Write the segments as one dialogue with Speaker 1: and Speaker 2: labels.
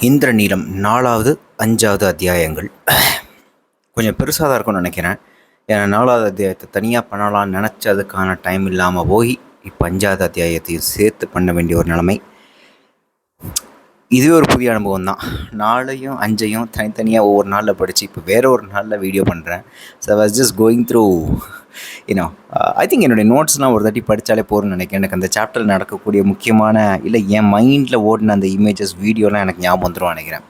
Speaker 1: இந்திரநீலம் 4வது 5வது அத்தியாயங்கள் கொஞ்சம் பெருசாக தான் இருக்கும்னு நினைக்கிறேன். ஏன்னா 4வது அத்தியாயத்தை தனியாக பண்ணலாம்னு நினச்சி அதுக்கான டைம் இல்லாமல் போய் இப்போ 5வது அத்தியாயத்தையும் சேர்த்து பண்ண வேண்டிய ஒரு நிலைமை. இதுவே ஒரு புதிய அனுபவம் தான். 4ஐயும் 5ஐயும் தனித்தனியாக ஒவ்வொரு நாளில் படித்து இப்போ வேறு ஒரு நாளில் வீடியோ பண்ணுறேன். So I was just going through I think என்னுடைய நோட்ஸ்லாம் ஒரு தாட்டி படித்தாலே போகிறேன்னு நினைக்கிறேன். எனக்கு அந்த சாப்டரில் நடக்கக்கூடிய முக்கியமான இல்லை என் மைண்டில் ஓடின அந்த இமேஜஸ் வீடியோலாம் எனக்கு ஞாபகம் வந்துடும் நினைக்கிறேன்.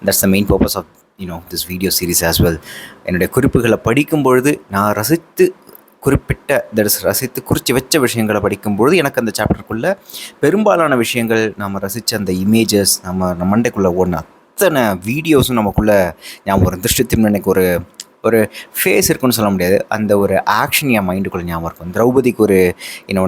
Speaker 1: That's the main purpose of this video series as well. என்னுடைய குறிப்புகளை படிக்கும்பொழுது நான் ரசித்து குறித்து வச்ச விஷயங்களை படிக்கும்பொழுது எனக்கு அந்த சாப்டருக்குள்ளே பெரும்பாலான விஷயங்கள் நம்ம ரசித்த அந்த இமேஜஸ் நம்ம மண்டைக்குள்ளே ஓடின அத்தனை வீடியோஸும் நமக்குள்ளே ஞாபகம் வரும். திருஷ்டித்தின் எனக்கு ஒரு ஃபேஸ் இருக்குன்னு சொல்ல முடியாது, அந்த ஒரு ஆக்ஷன் என் மைண்டுக்குள்ளே ஞாபகம் இருக்கும். திரௌபதிக்கு ஒரு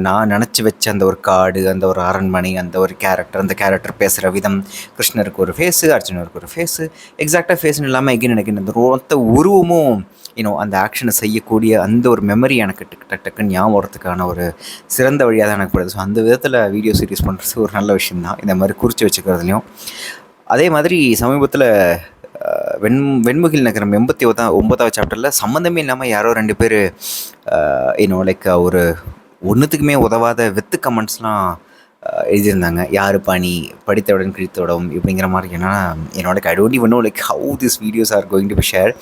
Speaker 1: நான் நினச்சி வச்ச அந்த ஒரு காடு, அந்த ஒரு அரண்மனை, அந்த ஒரு கேரக்டர், அந்த கேரக்டர் பேசுகிற விதம், கிருஷ்ணருக்கு ஒரு ஃபேஸு, அர்ஜுனருக்கு ஒரு ஃபேஸு, எக்ஸாக்டாக ஃபேஸ்னு இல்லாமல் எங்கே எனக்கு இந்த மொத்த உருவமும் அந்த ஆக்ஷனை செய்யக்கூடிய அந்த ஒரு மெமரி எனக்கு டக்குன்னு ஞாபகம் வரத்துக்கான ஒரு சிறந்த வழியாக தான் எனக்கு படுது. ஸோ அந்த விதத்தில் வீடியோ சீரிஸ் பண்ணுறது ஒரு நல்ல விஷயந்தான், இந்த மாதிரி குறித்து வச்சுக்கிறதுலையும். அதே மாதிரி சமீபத்தில் வெண்முகில் நகரம் 89வது சாப்டரில் சம்மந்தமே இல்லாமல் யாரோ 2 பேர் லைக் ஒரு ஒன்றுத்துக்குமே உதவாத வெத்து கமெண்ட்ஸ்லாம் எழுதியிருந்தாங்க. யார் பாணி படித்தவுடன் கிழித்தவுடன் இப்படிங்கிற மாதிரி. ஏன்னா I don't even know like how this videos are going to be share.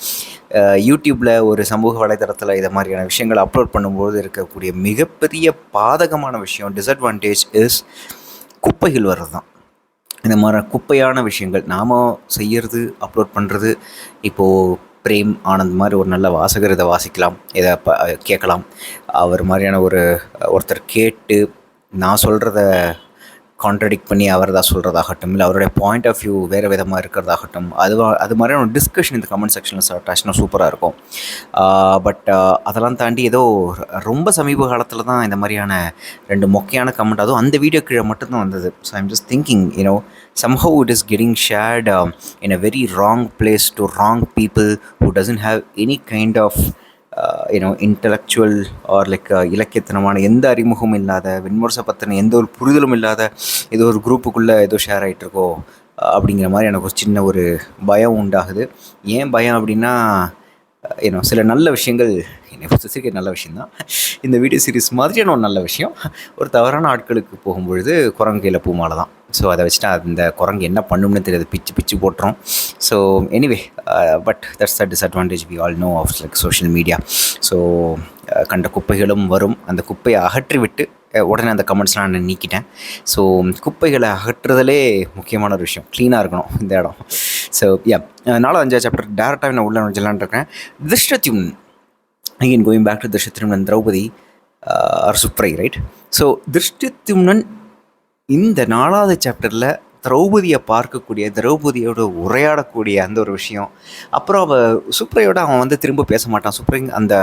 Speaker 1: யூடியூப்பில் ஒரு சமூக வலைதளத்தில் இதை மாதிரியான விஷயங்களை அப்லோட் பண்ணும்போது இருக்கக்கூடிய மிகப்பெரிய பாதகமான விஷயம், டிஸ்அட்வான்டேஜ் இஸ் குப்பைகள் வர்றது தான். இந்த மாதிரி குப்பையான விஷயங்கள் நாம் செய்கிறது, அப்லோட் பண்ணுறது. இப்போது பிரேம் ஆனந்த் மாதிரி ஒரு நல்ல வாசகர் இதை வாசிக்கலாம், இதை கேட்கலாம். அவர் மாதிரியான ஒருத்தர் கேட்டு நான் சொல்கிறத கான்ட்ரடிக்ட் பண்ணி அவர் தான் சொல்கிறதாகட்டும், இல்லை அவருடைய பாயிண்ட் ஆஃப் வியூ வேறு விதமாக இருக்கிறதாகட்டும், அது மாதிரியான ஒரு டிஸ்கஷன் இந்த கமெண்ட் செக்ஷனில் ஸ்டார்ட் சூப்பராக இருக்கும். பட் அதெல்லாம் தாண்டி ஏதோ ரொம்ப சமீப காலத்தில் தான் இந்த மாதிரியான 2 மொக்கையான கமெண்ட், அதுவும் அந்த வீடியோ கீழே மட்டும்தான் வந்தது. So I'm just thinking somehow it is getting shared in a very wrong place to wrong people who doesn't have any kind of intellectual or like இலக்கியத்தனமான எந்த அறிமுகமும் இல்லாத, விமர்சை பற்றின எந்த ஒரு புரிதலும் இல்லாத ஏதோ ஒரு குரூப்புக்குள்ளே ஏதோ ஷேர் ஆகிட்டுருக்கோ அப்படிங்கிற மாதிரி எனக்கு ஒரு சின்ன ஒரு பயம் உண்டாகுது. ஏன் பயம் அப்படின்னா, சில நல்ல விஷயங்கள் என்னை பொறுத்த நல்ல விஷயந்தான். இந்த வீடியோ சீரிஸ் மாதிரியான ஒரு நல்ல விஷயம் ஒரு தவறான ஆட்களுக்கு போகும்பொழுது குரங்கு கையில் பூமாலை தான். ஸோ அதை வச்சுட்டா அந்த குரங்கு என்ன பண்ணும்னு தெரியாது, பிச்சு போட்டுரும். So anyway, but that's the disadvantage we all know of like social media. So கண்ட குப்பைகளும் வரும். அந்த குப்பையை அகற்றி விட்டு உடனே அந்த கமெண்ட்ஸ்லாம் நான் நீக்கிட்டேன். ஸோ குப்பைகளை அகற்றுதலே முக்கியமான ஒரு விஷயம். க்ளீனாக இருக்கணும் இந்த இடம். ஸோ 4வது 5வது சாப்டர் டேரெக்டாக நான் உள்ள நுழைஞ்சலான்னு இருக்கேன். Dhrishtadyumna, again going back to Dhrishtadyumna, Draupadi or சுப்ரை, ரைட்? ஸோ திருஷ்டத்யும்னன் இந்த 4வது சாப்டரில் திரௌபதியை பார்க்கக்கூடிய, திரௌபதியோட உரையாடக்கூடிய அந்த ஒரு விஷயம். அப்புறம் சுப்ரையோட அவன் திரும்ப பேச மாட்டான். சுப்ரை அந்த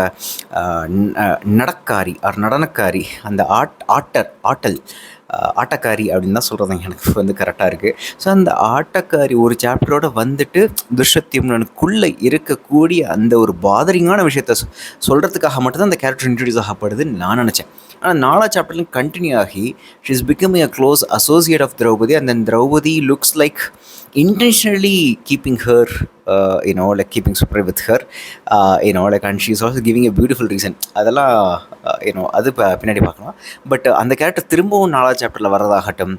Speaker 1: நடக்காரி ஆர் நடனக்காரி, அந்த ஆட்டக்காரி அப்படின்னு தான் சொல்கிறது எனக்கு கரெக்டாக இருக்குது. ஸோ அந்த ஆட்டக்காரி ஒரு சாப்டரோட திருஷ்டத்யும்னனுக்குள்ளே இருக்கக்கூடிய அந்த ஒரு பாதரிங்கான விஷயத்த சொல்கிறதுக்காக மட்டும்தான் அந்த கேரக்டர் இன்ட்ரடியூஸ் ஆகப்படுதுன்னு நான் நினச்சேன். ஆனால் 4வது சாப்டர்லையும் கண்டினியூ ஆகி she is becoming a close associate of Draupadi. And then Draupadi looks like intentionally keeping her, like keeping Supra with her, like, and she is also giving a beautiful reason. அதெல்லாம் அது பின்னாடி பார்க்கலாம். பட் அந்த கேரக்டர் திரும்பவும் 4வது சாப்டரில் வர்றதாகட்டும்,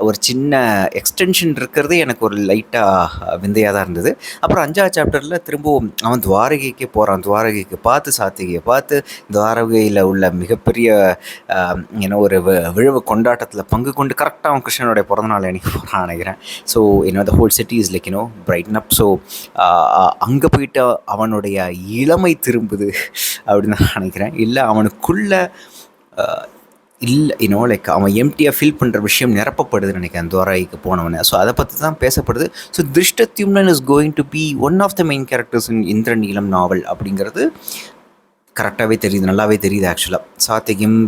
Speaker 1: ஒரு சின்ன எக்ஸ்டென்ஷன் இருக்கிறது எனக்கு ஒரு லைட்டாக விந்தையாக தான் இருந்தது. அப்புறம் 5வது சாப்டரில் திரும்பவும் அவன் துவாரகைக்கே போகிறான். துவாரகைக்கு பார்த்து சாத்திகையை பார்த்து துவாரகையில் உள்ள மிகப்பெரிய ஒரு விழவு கொண்டாட்டத்தில் பங்கு கொண்டு கரெக்டாக அவன் கிருஷ்ணனுடைய பிறந்தநாள் அன்றைக்கி போகிறான் நினைக்கிறேன். So the whole city is like brighten up. So அங்கே போயிட்டு அவனுடைய இளமை திரும்புது அப்படின்னு நான் நினைக்கிறேன். இல்லை அவனுக்குள்ளே இல்லை லைக் அவன் எம்டியாக ஃபீல் பண்ணுற விஷயம் நிரப்பப்படுதுன்னு நினைக்கிறேன் துவாரகைக்கு போனவனை. ஸோ அதை பற்றி தான் பேசப்படுது. So Dhrishtadyumna is going to be one of the main characters in Indraneelam novel அப்படிங்கிறது கரெக்டாகவே தெரியுது, நல்லாவே தெரியுது. ஆக்சுவலாக சாத்தியம்,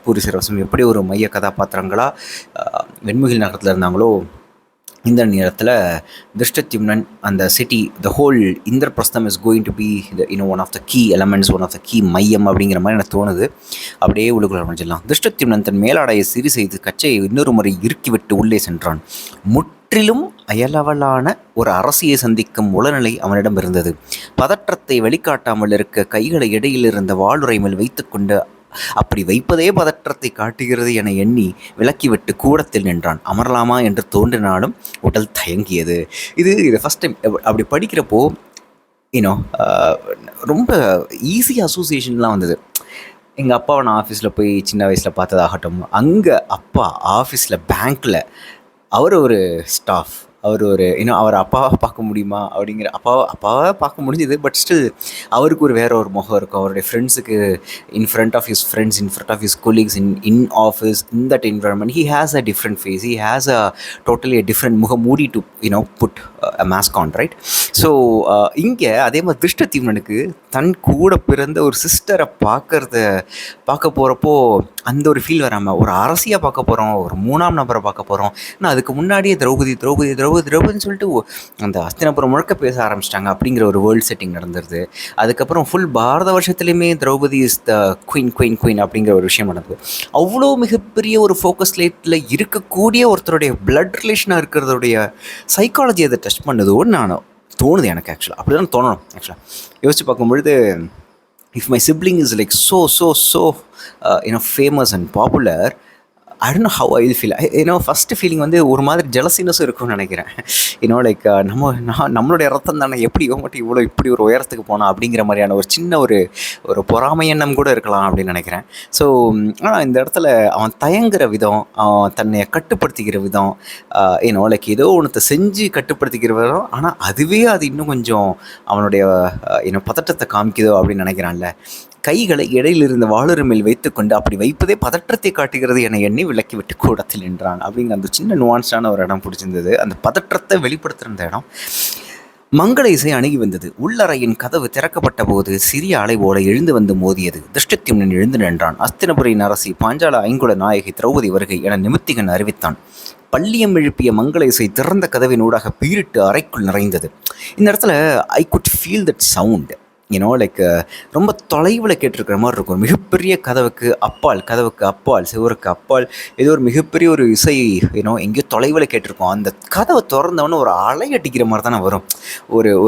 Speaker 1: பூரிசிரவசம் எப்படி ஒரு மைய கதாபாத்திரங்களாக வெண்முகில் நகரத்தில் இருந்தாங்களோ, இந்த நேரத்தில் திருஷ்டத்யும்னன் அந்த city, the whole Indraprastha is going to be one of the key elements, one of the key மையம் அப்படிங்கிற மாதிரி எனக்கு தோணுது. அப்படியே உள்ளுக்குள்ள அமைஞ்சிடலாம். திருஷ்டத்யும்னன் தன் மேலாடையை சிறு செய்து கச்சையை இன்னொரு முறை இறுக்கிவிட்டு உள்ளே சென்றான். முற்றிலும் அயலவலான ஒரு அரசியை சந்திக்கும் உளநிலை அவனிடம் இருந்தது. பதற்றத்தை வெளிக்காட்டாமல் இருக்க கைகளை இடையில் இருந்த வாளுரை மேல் வைத்துக்கொண்டு அப்படி வைப்பதே பதற்றத்தை காட்டுகிறது என எண்ணி விலக்கிவிட்டு கூடத்தில் நின்றான். அமரலாமா என்று தோன்றினாலும் உடல் தயங்கியது. இது ஃபஸ்ட் டைம் அப்படி படிக்கிறப்போ ரொம்ப ஈஸி அசோசியேஷன்லாம் வந்தது. எங்கள் அப்பாவை நான் ஆஃபீஸில் போய் சின்ன வயசில் பார்த்ததாகட்டும், அங்கே அப்பா ஆஃபீஸில் பேங்க்கில் அவர் ஒரு ஸ்டாஃப், அவர் ஒரு அவர் அப்பாவை பார்க்க முடியுமா அப்படிங்கிற அப்பாவை பார்க்க முடிஞ்சது. பட் ஸ்டில் அவருக்கு வேற ஒரு முகம் இருக்கும். அவருடைய ஃப்ரெண்ட்ஸுக்கு in front of his friends, in front of his colleagues, in office, in that environment he has a different face, he has a totally a different முகம் மூடி to put a mask on, right? So இங்கே அதே மாதிரி திருஷ்டத்யும்னனுக்கு தன் கூட பிறந்த ஒரு சிஸ்டரை பார்க்க போகிறப்போ அந்த ஒரு ஃபீல் வராமல், ஒரு அரசியாக பார்க்க போகிறோம், ஒரு மூணாம் நபரை பார்க்க போகிறோம். ஆனால் அதுக்கு முன்னாடியே திரௌபதின்னு சொல்லிட்டு அந்த அஸ்தினாபுரம் முழுக்க பேச ஆரம்பிச்சிட்டாங்க அப்படிங்கிற ஒரு வேர்ல்டு செட்டிங் நடந்துருது. அதுக்கப்புறம் ஃபுல் பாரத வருஷத்துலேயுமே திரௌபதி இஸ் த குயின் அப்படிங்கிற ஒரு விஷயம் நடந்தது. அவ்வளோ மிகப்பெரிய ஒரு ஃபோக்கஸ் லைட்டில் இருக்கக்கூடிய ஒருத்தருடைய பிளட் ரிலேஷனாக இருக்கிறதுடைய சைக்காலஜி அதை டச் பண்ணுதோன்னு நான் தோணுது எனக்கு. ஆக்சுவலாக அப்படி தான் தோணணும். ஆக்சுவலாக யோசிச்சு பார்க்கும்பொழுது, if my sibling is like so famous and popular, I don't know how I will feel. First feeling வந்து ஒரு மாதிரி ஜெலசினஸும் இருக்கும்னு நினைக்கிறேன். லைக் நம்மளுடைய ரத்தம் தானே, எப்படி மட்டும் இப்படி ஒரு உயரத்துக்கு போனால் அப்படிங்கிற மாதிரியான ஒரு சின்ன ஒரு பொறாமை எண்ணம் கூட இருக்கலாம் அப்படின்னு நினைக்கிறேன். ஸோ ஆனால் இந்த இடத்துல அவன் தயங்குற விதம், அவன் தன்னை கட்டுப்படுத்திக்கிற விதம், லைக் ஏதோ ஒன்றத்தை செஞ்சு கட்டுப்படுத்திக்கிற விதம், ஆனால் அதுவே அது இன்னும் கொஞ்சம் அவனுடைய பதட்டத்தை காமிக்குதோ அப்படின்னு நினைக்கிறான்ல. கைகளை இடையில் இருந்த வாளுரிமையில் வைத்துக்கொண்டு அப்படி வைப்பதே பதற்றத்தை காட்டுகிறது என எண்ணி விலக்கிவிட்டு கூடத்தில் நின்றான் அப்படிங்கிற அந்த சின்ன நுவான்ஸான ஒரு இடம் பிடிச்சிருந்தது. அந்த பதற்றத்தை வெளிப்படுத்துகிற இடம். மங்கள இசை அணுகி வந்தது. உள்ளறையின் கதவு திறக்கப்பட்ட போது சிறிய அலை போல எழுந்து வந்து மோதியது. திருஷ்டத்யும்னன் எழுந்து நின்றான். அஸ்தினபுரியின் அரசி பாஞ்சால ஐங்குல நாயகி திரௌபதி வருகை என நிமித்திகன் அறிவித்தான். பள்ளியம் எழுப்பிய மங்கள இசை திறந்த கதவின் ஊடாக பீரிட்டு அறைக்குள் நிறைந்தது. இந்த இடத்துல I could feel that sound. Like ரொம்ப தொலைவில் கேட்டிருக்கிற மாதிரி இருக்கும். மிகப்பெரிய கதவுக்கு அப்பால் சிவருக்கு அப்பால் ஏதோ ஒரு மிகப்பெரிய ஒரு இசை எங்கேயோ தொலைவில் கேட்டிருக்கோம். அந்த கதவை திறந்தவொன்னே ஒரு அலை அடிக்கிற மாதிரி தானே வரும்.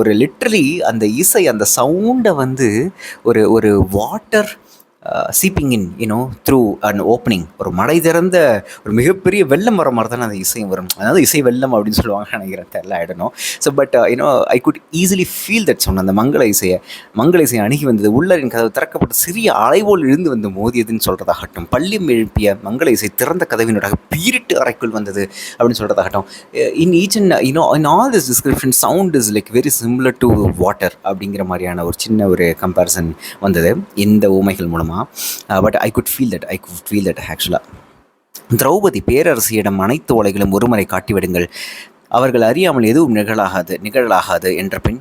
Speaker 1: ஒரு லிட்ரலி அந்த இசை, அந்த சவுண்டை வந்து ஒரு water seeping in through and opening, ஒரு மழை திறந்த ஒரு மிகப்பெரிய வெள்ளம் வர மாதிரி தானே அந்த இசையும் வரும். அதாவது இசை வெள்ளம் அப்படின்னு சொல்லுவாங்க நினைக்கிறேன், தெரியல, ஆயிடணும். So but I could easily feel that sound. அந்த மங்கள இசையை அணுகி வந்தது. உள்ளரின் கதவு திறக்கப்பட்டு சிறிய அலைவோல் இழுந்து வந்து மோதியதுன்னு சொல்கிறதாகட்டும், பள்ளியம் எழுப்பிய மங்கள இசை திறந்த கதவினோட பீரிட்டு அறைக்குள் வந்தது அப்படின்னு சொல்கிறதாகட்டும், in each and in all this description sound is like very similar to water அப்படிங்கிற மாதிரியான ஒரு சின்ன ஒரு கம்பேரிசன் வந்தது இந்த ஊமைகள் மூலமாக. But I good feel that ஆக்சுவலாக. திரௌபதி பேரரசியிடம் அனைத்து ஓலைகளும் ஒருமுறை காட்டிவிடுங்கள், அவர்கள் அறியாமல் எதுவும் நிகழாகாது என்ற பின்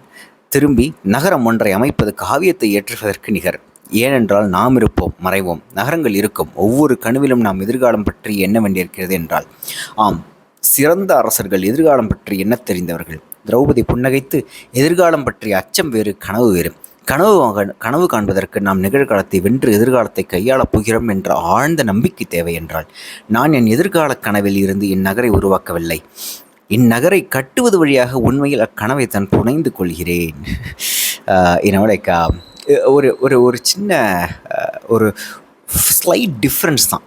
Speaker 1: திரும்பி நகரம் ஒன்றை அமைப்பது காவியத்தை ஏற்றுவதற்கு நிகர். ஏனென்றால் நாம் இருப்போம், மறைவோம், நகரங்கள் இருக்கும், ஒவ்வொரு கனவிலும் நாம் எதிர்காலம் பற்றி எண்ண வேண்டியிருக்கிறது என்றால். ஆம், சிறந்த அரசர்கள் எதிர்காலம் பற்றி என்ன தெரிந்தவர்கள். திரௌபதி புன்னகைத்து, எதிர்காலம் பற்றிய அச்சம் வேறு, கனவு வேறு. கனவு காண்பதற்கு நாம் நிகழ்காலத்தை வென்று எதிர்காலத்தை கையாளப் போகிறோம் என்ற ஆழ்ந்த நம்பிக்கை தேவை என்றால், நான் என் எதிர்கால கனவில் இருந்து என் நகரை உருவாக்கவில்லை, இந்நகரை கட்டுவது வழியாக உண்மையில் அக்கனவை தான் புனைந்து கொள்கிறேன். லைக் ஒரு சின்ன ஒரு ஸ்லைட் டிஃப்ரென்ஸ் தான்.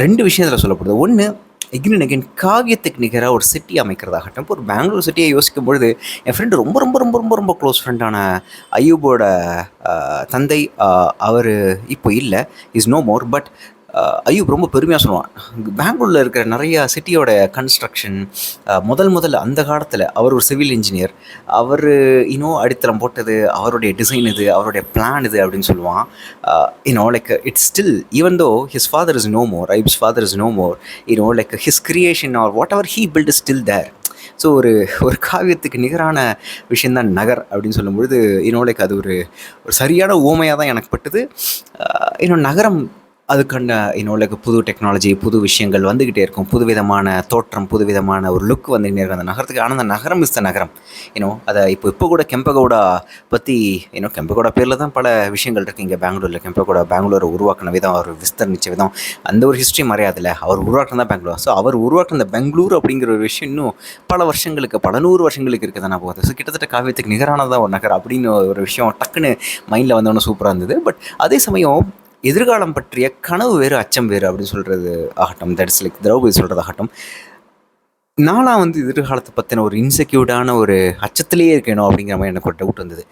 Speaker 1: ரெண்டு விஷயத்தில் சொல்லப்படுது. ஒன்று, எகின் காவியத்துக்கு நிகராக ஒரு சிட்டி அமைக்கிறதாகட்டும். இப்போ ஒரு பெங்களூர் சிட்டியை யோசிக்கும் பொழுது என் ஃப்ரெண்டு ரொம்ப ரொம்ப ரொம்ப ரொம்ப ரொம்ப க்ளோஸ் ஃப்ரெண்டான ஐயூபோட தந்தை, அவர் இப்போ இல்லை, is no more. But Ayub ரொம்ப பெருமையாக சொல்லுவான், பெங்களூரில் இருக்கிற நிறையா சிட்டியோட கன்ஸ்ட்ரக்ஷன் முதல் அந்த காலத்தில் அவர் ஒரு சிவில் இன்ஜினியர், அவர் அடித்தளம் போட்டது, அவருடைய டிசைன் இது, அவருடைய பிளான் இது அப்படின்னு சொல்லுவான். Like it's still, even though his father is no more, ஐயூப்ஸ் father is no more, like his creation or what he built is still there. So ஒரு காவியத்துக்கு நிகரான விஷயந்தான் நகர் அப்படின்னு சொல்லும்பொழுது லைக் அது ஒரு சரியான ஊமையாக தான் எனக்கு பட்டது. நகரம் அதுக்கான லைக் புது டெக்னாலஜி, புது விஷயங்கள் வந்துக்கிட்டே இருக்கும். புதுவிதமான தோற்றம், புதுவிதமான ஒரு லுக் வந்துக்கிட்டே இருக்கும் அந்த நகரத்துக்கு. ஆனால் அந்த நகரம் இஸ் த நகரம். அதை இப்போ கூட கெம்பகவுடா பற்றி கெம்பகவுடா பேரில் தான் பல விஷயங்கள் இருக்குது இங்கே பெங்களூரில். பெங்களூரை உருவாக்கின விதம், அவர் விஸ்தரிச்ச விதம், அந்த ஒரு ஹிஸ்ட்ரி மறையாதில்ல. அவர் உருவாக்கின தான் பெங்களூர். ஸோ அவர் உருவாக்கின அந்த பெங்களூர் அப்படிங்கிற ஒரு விஷயம் இன்னும் பல வருஷங்களுக்கு, பல 100 வருஷங்களுக்கு இருக்க தானே போகுது. ஸோ கிட்டத்தட்ட காவியத்துக்கு நிகரானதான் ஒரு நகர் அப்படின்னு ஒரு விஷயம் டக்குன்னு மைண்டில் வந்தோன்னு சூப்பராக இருந்தது. பட் அதே சமயம் எதிர்காலம் பற்றிய கனவு வேறு, அச்சம் வேறு அப்படின்னு சொல்கிறது ஆகட்டும், தட்ஸ் லைக் திரௌபதி சொல்கிறதாகட்டும், நான்லாம் எதிர்காலத்தை பற்றின ஒரு இன்செக்யூர்டான ஒரு அச்சத்திலேயே இருக்கணும் அப்படிங்கிற மாதிரி எனக்கு ஒரு டவுட் வந்தது.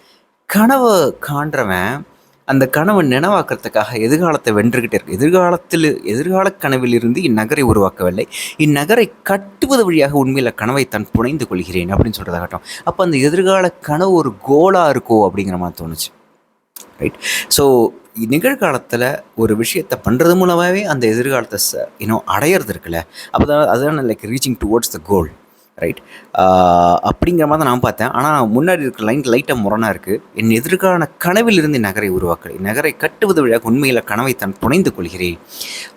Speaker 1: கனவை காண்றவன் அந்த கனவை நினைவாக்கிறதுக்காக எதிர்காலத்தை வென்றுகிட்டே இருக்கு. எதிர்கால கனவிலிருந்து இந்நகரை உருவாக்கவில்லை, இந்நகரை கட்டுவது வழியாக உண்மையில் கனவை தான் புனைந்து கொள்கிறேன் அப்படின்னு சொல்கிறதாகட்டும். அப்போ அந்த எதிர்கால கனவு ஒரு கோலாக இருக்கோ அப்படிங்கிற மாதிரி தோணுச்சு. ரைட். ஸோ நிகழ்காலத்தில் ஒரு விஷயத்தை பண்ணுறது மூலமாகவே அந்த எதிர்காலத்தை அடையிறது இருக்குல்ல, அப்போ தான் அதுதான் லைக் ரீச்சிங் டுவோர்ட்ஸ் த கோல். ரைட். அப்படிங்கிற மாதிரி தான் நான் பார்த்தேன். ஆனால் முன்னாடி இருக்கிற லைட்டாக முரணாக இருக்குது. என் எதிர்கால கனவிலிருந்து நகரை உருவாக்கலை, நகரை கட்டுவது வழியாக உண்மையில் கனவை தான் புனைந்து கொள்கிறேன்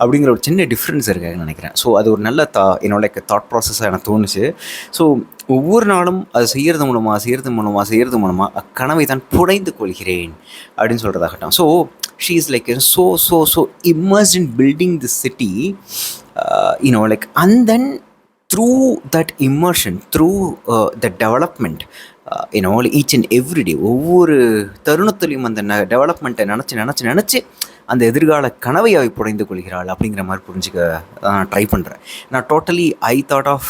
Speaker 1: அப்படிங்கிற ஒரு சின்ன டிஃப்ரென்ஸ் இருக்குன்னு நினைக்கிறேன். ஸோ அது ஒரு நல்ல என்னோட தாட் ப்ராசஸாக எனக்கு தோணுச்சு. ஸோ ஒவ்வொரு நாளும் அது செய்கிறது மூலமாக அக்கனவை தான் புனைந்து கொள்கிறேன் அப்படின்னு சொல்கிறதாகட்டும். So she is like so immersed in building the city, like, and then through that immersion, through the development, each and every day, ஒவ்வொரு தருணத்துலையும் அந்த டெவலப்மெண்ட்டை நினச்சி அந்த எதிர்கால கனவை அவை புனைந்து கொள்கிறாள் அப்படிங்கிற மாதிரி புரிஞ்சுக்க நான் ட்ரை பண்ணுறேன். நான் totally thought of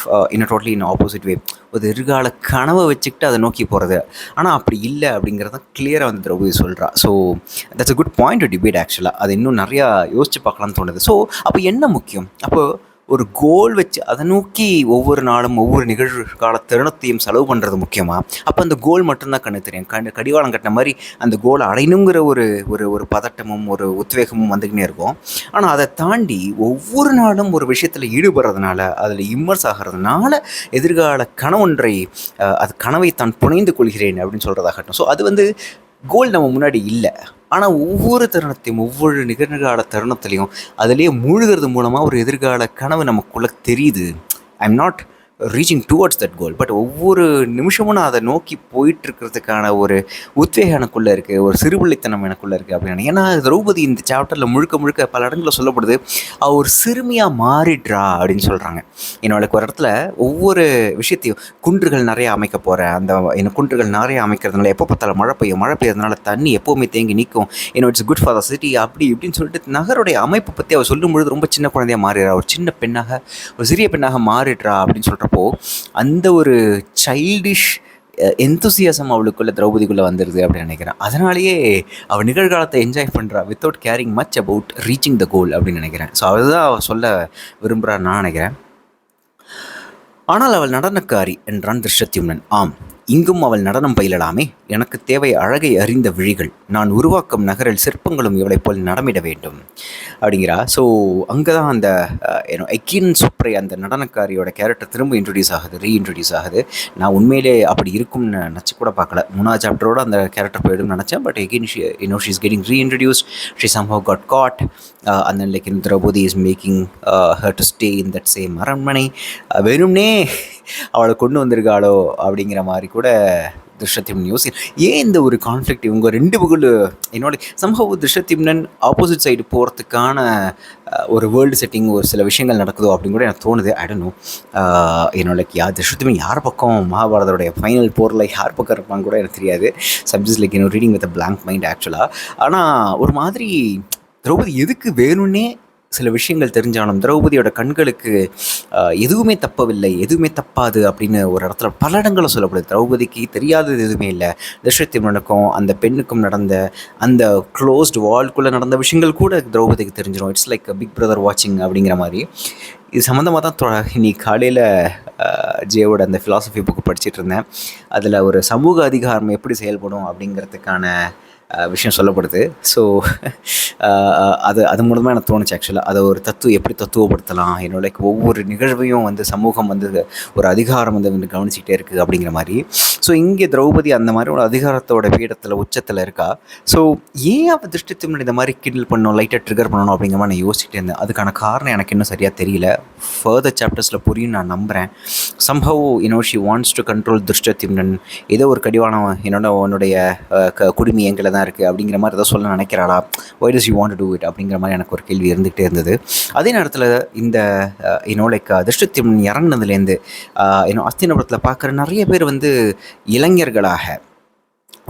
Speaker 1: totally opposite way. ஒரு எதிர்கால கனவை வச்சுக்கிட்டு அதை நோக்கி போகிறது. ஆனால் அப்படி இல்லை அப்படிங்கிறத கிளியராக திரௌபதி சொல்கிறா. So that's a good point to debate ஆக்சுவலாக. அது இன்னும் நிறையா யோசிச்சு பார்க்கலான்னு தோணுது. ஸோ அப்போ என்ன முக்கியம்? அப்போது ஒரு கோல் வச்சு அதை நோக்கி ஒவ்வொரு நாளும் ஒவ்வொரு நிகழ்கால தருணத்தையும் செலவு பண்ணுறது முக்கியமாக? அப்போ அந்த கோல் மட்டும்தான் கண்ணு தெரியும். கடிவாளம் கட்டின மாதிரி அந்த கோலை அடையணுங்கிற ஒரு ஒரு ஒரு பதட்டமும் ஒரு உத்வேகமும் வந்துக்கினே இருக்கும். ஆனால் அதை தாண்டி ஒவ்வொரு நாளும் ஒரு விஷயத்தில் ஈடுபடுறதுனால, அதில் இம்மர்ஸ் ஆகிறதுனால எதிர்கால கனவொன்றை, அது கனவை தான் புனைந்து கொள்கிறேன் அப்படின்னு சொல்கிறதாகட்டும். ஸோ அது கோல் நம்ம முன்னாடி இல்லை. ஆனால் ஒவ்வொரு தருணத்தையும், ஒவ்வொரு நிகழ்கால தருணத்துலையும் அதிலேயே மூழ்கிறது மூலமாக ஒரு எதிர்கால கனவு நமக்குள்ளே தெரியுது. I am not reaching towards that goal, but ஒவ்வொரு நிமிஷமும் நான் அதை நோக்கி போயிட்டுருக்கிறதுக்கான ஒரு உத்வேகம் எனக்குள்ளே இருக்குது, ஒரு சிறுபிள்ளைத்தனம் எனக்குள்ளே இருக்குது அப்படின்னு. ஏன்னா திரௌபதி இந்த சாப்டரில் முழுக்க பல இடங்களில் சொல்லப்படுது, அவள் ஒரு சிறுமியாக மாறிடுறா அப்படின்னு சொல்கிறாங்க. ஒரு இடத்துல ஒவ்வொரு விஷயத்தையும், குன்றுகள் நிறைய அமைக்க போகிறேன், அந்த குன்றுகள் நிறைய அமைக்கிறதுனால எப்போ பார்த்தாலும் மழை பெய்யறதுனால தண்ணி எப்போவுமே தேங்கி நிற்கும், it's good for the city அப்படி இப்படின்னு சொல்லிட்டு நகருடைய அமைப்பை பற்றி அவள் சொல்லும்பொழுது ரொம்ப சின்ன குழந்தையாக மாறிடுறா, ஒரு சின்ன பெண்ணாக, ஒரு சிறிய பெண்ணாக மாறிடுறா அப்படின்னு சொல்கிறப்போ அந்த ஒரு சைல்டிஷ் எந்தூசியாசம் அவளுக்குள்ள திரௌபதிக்குள்ளே வந்துடுது அப்படின்னு நினைக்கிறேன். அதனாலேயே அவள் நிகழ்காலத்தை என்ஜாய் பண்ணுறா without caring much about reaching the goal அப்படின்னு நினைக்கிறேன். ஸோ அதுதான் அவள் சொல்ல விரும்புகிறான்னு நான் நினைக்கிறேன். ஆனால் அவள் நடனக்காரி என்றான் திருஷ்யத்யும்னன். ஆம், இங்கும் அவள் நடனம் பயிலலாமே. எனக்கு தேவை அழகை அறிந்த விழிகள். நான் உருவாக்கும் நகரில் சிற்பங்களும் இவளை போல் நடமிட வேண்டும் அப்படிங்கிறா. ஸோ அங்கே தான் அந்த எக்கின் சுப்ரை, அந்த நடனக்காரியோட கேரக்டர் திரும்ப ரீஇன்ட்ரடியூஸ் ஆகுது. நான் உண்மையிலே அப்படி இருக்கும்னு நினச்சி கூட பார்க்கல. 3வது சாப்டரோட அந்த கேரக்டர் போயிடும்னு நினச்சேன். But again she is getting reintroduced. She somehow got got and then like Draupadi is making her to stay in that same அரண்மனை. வெறும்னே அவளை கொண்டு வந்திருக்காளோ அப்படிங்கிற மாதிரி கூட திருஷ்யத்யும்னன் யோசி. ஏன் இந்த ஒரு கான்ஃப்ளிக்ட் இவங்க ரெண்டு பகல் சம்ஹவ் திருஷ்யத்யும்னன் ஆப்போசிட் சைடு போகிறதுக்கான ஒரு வேர்ல்டு செட்டிங், ஒரு சில விஷயங்கள் நடக்குதோ அப்படின்னு கூட எனக்கு தோணுது. ஐ டோன்ட் நோ திருஷ்யத்யும்னன் யார் பக்கம் மகாபாரதோடைய ஃபைனல் போரில் யார் பக்கம் இருப்பான்னு கூட எனக்கு தெரியாது. Subjects like reading with a blank mind ஆக்சுவலாக. ஆனால் ஒரு மாதிரி திரௌபதி எதுக்கு வேணும்னே சில விஷயங்கள் தெரிஞ்சாலும் திரௌபதியோட கண்களுக்கு எதுவுமே தப்பவில்லை, எதுவுமே தப்பாது அப்படின்னு ஒரு இடத்துல பல இடங்களும் சொல்லப்படுது. திரௌபதிக்கு தெரியாதது எதுவுமே இல்லை. திருஷ்யத்யும்னனுக்கும் அந்த பெண்ணுக்கும் நடந்த அந்த க்ளோஸ்டு வால்குள்ளே நடந்த விஷயங்கள் கூட திரௌபதிக்கு தெரிஞ்சிடும். இட்ஸ் லைக் பிக் பிரதர் வாட்சிங் அப்படிங்கிற மாதிரி. இது சம்மந்தமாக தான் இன்னைக்கு காலையில் ஜேவோட அந்த ஃபிலாசபி புக்கு படிச்சுட்டு இருந்தேன். அதில் ஒரு சமூக அதிகாரம் எப்படி செயல்படும் அப்படிங்கிறதுக்கான விஷயம் சொல்லப்படுது. ஸோ அது மூலமாக எனக்கு தோணுச்சு ஆக்சுவலாக. அதை ஒரு எப்படி தத்துவப்படுத்தலாம், என்னோட ஒவ்வொரு நிகழ்வையும் வந்து சமூகம் வந்து ஒரு அதிகாரம் வந்து கவனிச்சிக்கிட்டே இருக்குது அப்படிங்கிற மாதிரி. ஸோ இங்கே திரௌபதி அந்த மாதிரி ஒரு அதிகாரத்தோட பீடத்தில் உச்சத்தில் இருக்கா. ஸோ ஏன் அவள் திருஷ்டித்யும்னன் இந்த மாதிரி கிண்டில் பண்ணணும், லைட்டாக ட்ரிகர் பண்ணணும் அப்படிங்கிற மாதிரி நான் யோசிச்சுட்டே இருந்தேன். அதுக்கான காரணம் எனக்கு இன்னும் சரியாக தெரியல. ஃபர்தர் சாப்டர்ஸில் புரியும் நான் நம்புகிறேன். Somehow she wants to control Dhrishtadyumna. ஏதோ ஒரு கடிவானம் உன்னுடைய குடுமி எங்களை தான் இருக்குது அப்படிங்கிற மாதிரி ஏதோ சொல்ல நினைக்கிறாளா, why does you want to do it அப்படிங்கிற மாதிரி எனக்கு ஒரு கேள்வி இருந்துகிட்டே இருந்தது. அதே நேரத்தில் இந்த திருஷ்டித்யும்னன் இறங்கினதுலேருந்து அஸ்தினபுரத்தில் பார்க்குற நிறைய பேர் வந்து இளைஞர்களாக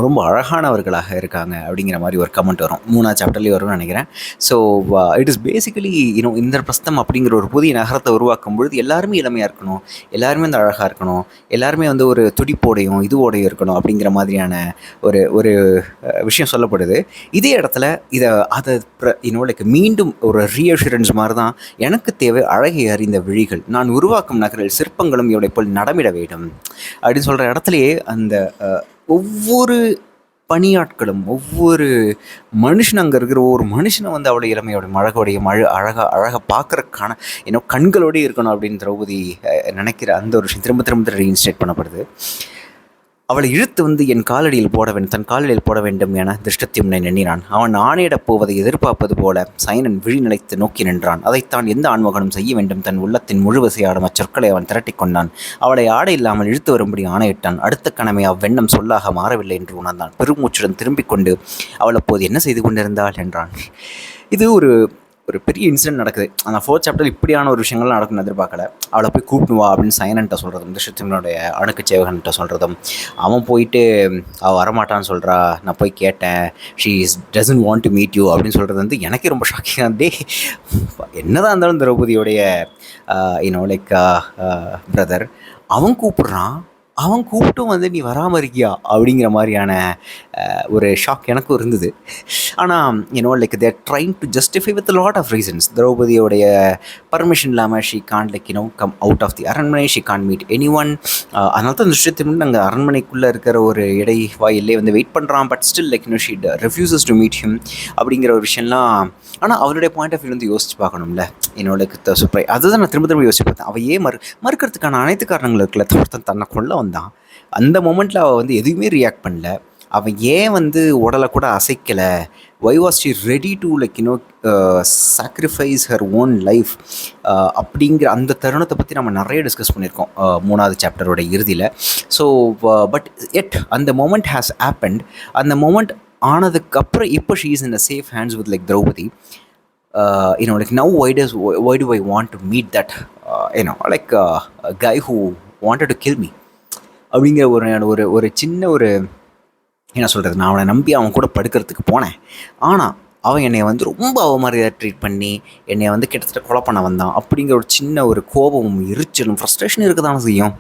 Speaker 1: ரொம்ப அழகானவர்களாக இருக்காங்க அப்படிங்கிற மாதிரி ஒரு கமெண்ட் வரும். 3ஆவது சாப்டர்லேயே வரும்னு நினைக்கிறேன். So it is basically Indraprastham அப்படிங்கிற ஒரு புதிய நகரத்தை உருவாக்கும் பொழுது எல்லாருமே இளமையாக இருக்கணும், எல்லாருமே வந்து அழகாக இருக்கணும், எல்லாருமே வந்து ஒரு துடிப்போடையும் இதுவோடையும் இருக்கணும் அப்படிங்கிற மாதிரியான ஒரு விஷயம் சொல்லப்படுது. இதே இடத்துல அதை மீண்டும் ஒரு ரீஅஷூரன்ஸ் மாதிரி தான், எனக்கு தேவை அழகை அறிந்த விழிகள், நான் உருவாக்கும் நகரில் சிற்பங்களும் இவளை போல் நடமிட வேண்டும் அப்படின்னு சொல்கிற இடத்துலையே அந்த ஒவ்வொரு பணியாட்களும் ஒவ்வொரு மனுஷன் அங்கே இருக்கிற ஒவ்வொரு மனுஷனை வந்து அவளை இளமையோட அழகாக பார்க்குறதுக்கான கண்களோடு இருக்கணும் அப்படின்னு திரௌபதி நினைக்கிற அந்த ஒரு விஷயம் திரும்ப திரும்ப ரீஇன்ஸ்டேட் பண்ணப்படுது. அவளை இழுத்து வந்து என் காலடியில் தன் காலடியில் போட வேண்டும் என திருஷ்டித்யும்னன் எண்ணினான். அவன் ஆணையிடப் போவதை எதிர்பார்ப்பது போல சைனன் விழி நிலைத்து நோக்கி நின்றான். அதைத்தான் எந்த ஆண்மகனும் செய்ய வேண்டும். தன் உள்ளத்தின் முழுவசையாடும் அச்சொற்களை அவன் திரட்டி கொண்டான். அவளை ஆடை இல்லாமல் இழுத்து வரும்படி ஆணையிட்டான். அடுத்த கணமே அவ்வெண்ணம் சொல்லாக மாறவில்லை என்று உணர்ந்தான். பெருமூச்சுடன் திரும்பிக் கொண்டு அவள் அப்போது என்ன செய்து கொண்டிருந்தாள் என்றான். இது ஒரு பெரிய இன்சிடென்ட் நடக்குது. அந்த 4th சாப்டர் இப்படியான ஒரு விஷயங்கள்லாம் நடக்குன்னு எதிர்பார்க்கல. அவளை போய் கூப்பிட்டு வா அப்படின்னு சைனன்ட்ட சொல்கிறதும், திருஷ்டித்யும்னனுடைய அணுக்கு சேவகன்கிட்ட சொல்கிறதும், அவன் போயிட்டு அவள் வரமாட்டான்னு சொல்கிறா, நான் போய் கேட்டேன், she doesn't want to meet you அப்படின்னு சொல்கிறது வந்து எனக்கே ரொம்ப ஷாக்கிங்காக இருந்தே. என்னதான் இருந்தாலும் திரௌபதியோடைய பிரதர் அவன் கூப்பிட்றான், அவன் கூப்பிட்டும் வந்து நீ வராமல் இருக்கியா அப்படிங்கிற மாதிரியான ஒரு ஷாக் எனக்கும் இருந்தது. ஆனால் there trying to justify with lot of reasons. திரௌபதியோடைய பர்மிஷன் இல்லாமல் she can't come out of the அரண்மனை, she can't meet any one. அதனால தான் திருஷ்டித்யும்னன் அங்கே அரண்மனைக்குள்ளே இருக்கிற ஒரு வாயிலே வந்து வெயிட் பண்ணுறான். But still she refuses to meet him அப்படிங்கிற ஒரு விஷயம்லாம். ஆனால் அவருடைய பாயிண்ட் ஆஃப் வியூ வந்து யோசிச்சு பார்க்கணும்ல. சூப்பர் அதுதான் நான் திரும்ப யோசிச்சு பார்த்தேன். அவள் ஏன் மறுக்கிறதுக்கான அனைத்து காரணங்கள் இருக்குல்ல. ஒருத்தன் தன்னை கொள்ள வந்தான், அந்த மொமெண்ட்டில் அவள் வந்து எதுவுமே ரியாக்ட் பண்ணல. அவன் ஏன் வந்து உடலை கூட அசைக்கலை? Why was she ready to sacrifice her own life அப்படிங்கிற அந்த தருணத்தை பற்றி நம்ம நிறைய டிஸ்கஸ் பண்ணியிருக்கோம் 3ஆவது சாப்டரோட இறுதியில். ஸோ பட் அந்த மொமெண்ட் ஹேஸ் ஹேப்பன்ட். அந்த மொமெண்ட் ஆனதுக்கப்புறம் இப்போ she is in a safe hands with Draupadi. now why do I want to meet that a guy who wanted to kill me அப்படிங்கிற ஒரு சின்ன என்ன சொல்கிறது, நான் அவனை நம்பி அவன் கூட படுக்கிறதுக்கு போனேன். ஆனால் அவன் என்னை வந்து ரொம்ப அவமரியாதை ட்ரீட் பண்ணி என்னை வந்து கிட்டத்தட்ட கொலை பண்ண வந்தான் அப்படிங்கிற ஒரு சின்ன ஒரு கோபமும் எரிச்சலும் ஃப்ரஸ்ட்ரேஷன் இருக்க தானே செய்யும்.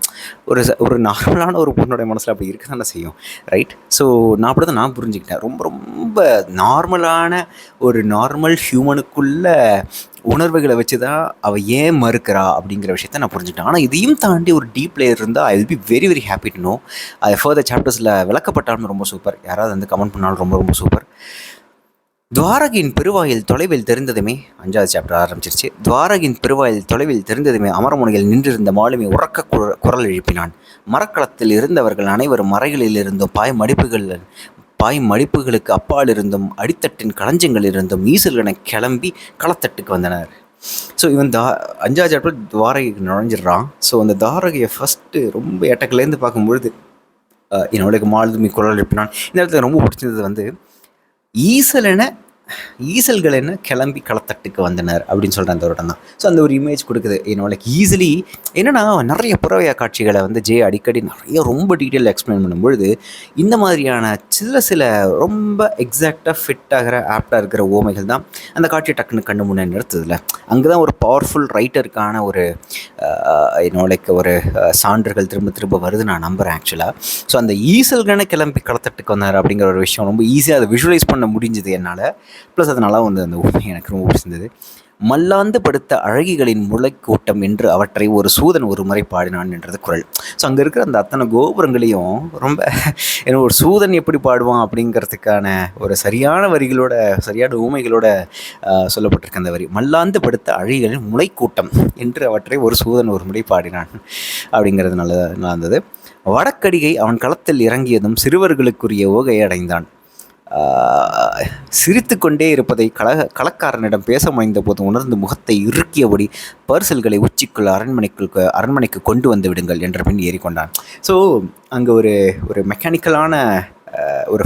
Speaker 1: ஒரு நார்மலான ஒரு பொண்ணுடைய மனசில் அப்படி இருக்க தானே செய்யும், ரைட்? ஸோ நான் அப்படி தான் நான் புரிஞ்சுக்கிட்டேன். ரொம்ப ரொம்ப நார்மல் ஹியூமனுக்குள்ள உணர்வுகளை வச்சு தான் அவள் ஏன் மறுக்கிறா அப்படிங்கிற விஷயத்த நான் புரிஞ்சுக்கிட்டேன். ஆனால் இதையும் தாண்டி ஒரு டீப் லேயர் இருந்தால் I will be very very happy to know. அது ஃபர்தர் சாப்டர்ஸில் விளக்கப்பட்டாலும் ரொம்ப சூப்பர். யாராவது வந்து கமெண்ட் பண்ணாலும் ரொம்ப ரொம்ப சூப்பர். துவாரகின் பெருவாயில் தொலைவில் தெரிந்ததுமே 5ஆவது சாப்டர் ஆரம்பிச்சிருச்சு. துவாரகின் பெருவாயில் தொலைவில் தெரிந்ததுமே அமரமுனையில் நின்றிருந்த மாலுமி உறக்க குரல் எழுப்பினான். மரக்களத்தில் இருந்தவர்கள் அனைவரும் மறைகளில் இருந்தும் பாய் மடிப்புகளுக்கு அப்பால் இருந்தும் அடித்தட்டின் களஞ்சங்கள் இருந்தும் ஈசல்கனை கிளம்பி களத்தட்டுக்கு வந்தனர். ஸோ இவன் 5ஆவது சாப்டர் துவாரகைக்கு நுழைஞ்சிடுறான். ஸோ அந்த துவாரகையை ஃபஸ்ட்டு ரொம்ப எட்டக்குலேருந்து பார்க்கும்பொழுது மாலுமி குரல் எழுப்பினான். இந்த இடத்துல ரொம்ப பிடிச்சது வந்து ஈசல்கள் என்ன கிளம்பி களத்தட்டுக்கு வந்தனர் அப்படின்னு சொல்கிற அந்த ஒரு இடம் தான். ஸோ அந்த ஒரு இமேஜ் கொடுக்குது. ஈஸிலி என்னென்னா நிறைய புறவையா காட்சிகளை வந்து அடிக்கடி நிறைய ரொம்ப டீட்டெயிலாக எக்ஸ்பிளைன் பண்ணும்பொழுது இந்த மாதிரியான சில ரொம்ப எக்ஸாக்டாக ஃபிட் ஆகிற ஆப்டாக இருக்கிற ஓமைகள் தான் அந்த காட்சியை டக்குன்னு கண்ணு முன்னே நிறுத்துதில்ல. அங்கே தான் ஒரு பவர்ஃபுல் ரைட்டருக்கான ஒரு சான்றுகள் திரும்ப வருது நான் நம்புகிறேன் ஆக்சுவலாக. ஸோ அந்த ஈசல்கனை கிளம்பி களத்தட்டுக்கு வந்தார் அப்படிங்கிற ஒரு விஷயம் ரொம்ப ஈஸியாக அதை விஷுவலைஸ் பண்ண முடிஞ்சுது என்னால். ப்ளஸ் அதனால வந்து அந்த உண்மை எனக்கு ரொம்ப பிடிச்சிருந்தது. மல்லாந்து படுத்த அழகிகளின் முளைக்கூட்டம் என்று அவற்றை ஒரு சூதன் ஒரு முறை பாடினான் என்றது குறள். ஸோ அங்கே இருக்கிற அந்த அத்தனை கோபுரங்களையும் ரொம்ப ஒரு சூதன் எப்படி பாடுவான் அப்படிங்கிறதுக்கான ஒரு சரியான வரிகளோட, சரியான ஊமைகளோட சொல்லப்பட்டிருக்க அந்த வரி. மல்லாந்து படுத்த அழகிகளின் முளைக்கூட்டம் என்று அவற்றை ஒரு சூதன் ஒரு முறை பாடினான் அப்படிங்கிறது நல்லா இருந்தது. வடக்கடிகை அவன் களத்தில் இறங்கியதும் சிறுவர்களுக்குரிய ஓகையை அடைந்தான். சிரித்து கொண்டே இருப்பதை களக்காரனிடம் பேச முனைந்த போது உணர்ந்து முகத்தை இறுக்கியபடி பர்சல்களை உச்சிக்குள் அரண்மனைக்கு கொண்டு வந்து விடுங்கள் என்ற பின் ஏறிக்கொண்டான். ஸோ அங்கே ஒரு மெக்கானிக்கலான ஒரு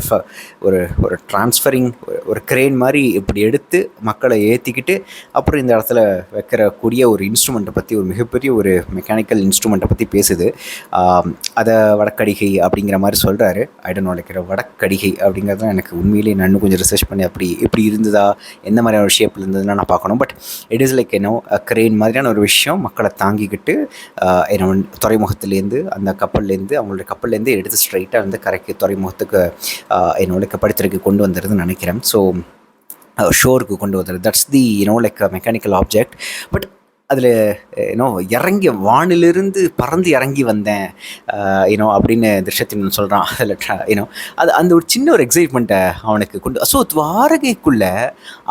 Speaker 1: ஒரு டிரான்ஸ்ஃபரிங் ஒரு கிரெயின் மாதிரி இப்படி எடுத்து மக்களை ஏற்றிக்கிட்டு அப்புறம் இந்த இடத்துல வைக்கிறக்கூடிய ஒரு இன்ஸ்ட்ருமெண்ட்டை பற்றி, ஒரு மிகப்பெரிய ஒரு மெக்கானிக்கல் இன்ஸ்ட்ருமெண்ட்டை பற்றி பேசுது. அதை வடக்கடிகை அப்படிங்கிற மாதிரி சொல்கிறாரு. ஐடன் உழைக்கிற வடக்கடிகை அப்படிங்கிறது எனக்கு உண்மையிலேயே நான் இன்னும் கொஞ்சம் ரிசர்ச் பண்ணி எப்படி இருந்ததா, எந்த மாதிரியான ஒரு ஷேப்பில் இருந்ததுன்னா நான் பார்க்கணும். But it is like grain மாதிரியான ஒரு விஷயம் மக்களை தாங்கிக்கிட்டு துறைமுகத்துலேருந்து அந்த கப்பல்லேருந்து அவங்களுடைய கப்பல்லேருந்து எடுத்து ஸ்ட்ரைட்டாக வந்து கரைக்கு துறைமுகத்துக்கு என்னோட படித்திற்கு கொண்டு வந்துடுதுன்னு நினைக்கிறேன். ஸோ ஷோருக்கு கொண்டு வந்துடுது. That's the like mechanical object. But அதில் இறங்கி வானிலிருந்து பறந்து இறங்கி வந்தேன் அப்படின்னு திருஷ்யத்தின் சொல்கிறான். அதில் அது அந்த ஒரு சின்ன ஒரு எக்ஸைட்மெண்ட்டை அவனுக்கு கொண்டு, ஸோ துவாரகைக்குள்ளே